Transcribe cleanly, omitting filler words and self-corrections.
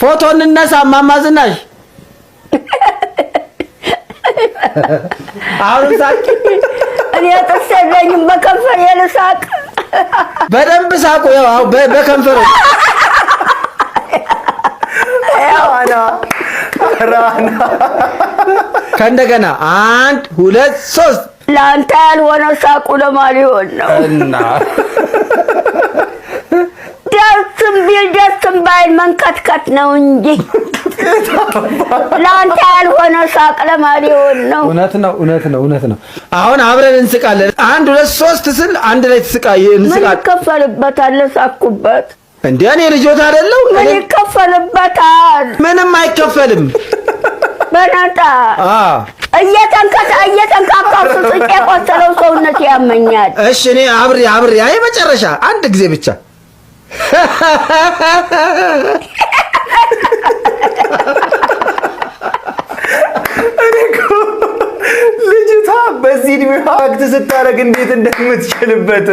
ፎቶ እንነሳ እማማ ዝናሽ አሁን ሳቂ እኔ ተሰለኝም በከንፈር የልሳቅ በደንብ ሳቁ ያው በከንፈር ራና ከእንደገና 1 2 3 ላንተ ያልሆነ ሳቁ ለማን ይሆን ነው እና ደስም ባይል መንከትከት ነው እንጂ ላንተ ያልሆነ ሳቅ ለማን ይሆን ነው እውነት ነው አሁን አብረን እንስቃለን 1 2 3 ስል አንድ ላይ እንስቃለን ምን ይከፈልበታል ሳቁበት እንዴ እኔ ልጆት አይደለው ምን ይከፈልበታል ምንም አይከፈልም በናታ እየተንካካው ስቄ ቆሰለው ሰውነት ያመኛል እሺ እኔ አብሬ አይ መጨረሻ አንድ ጊዜ ብቻ ልጅቷ በዚህ እድሜዋ አክት ስታረግ እንዴት እንደምትችልበት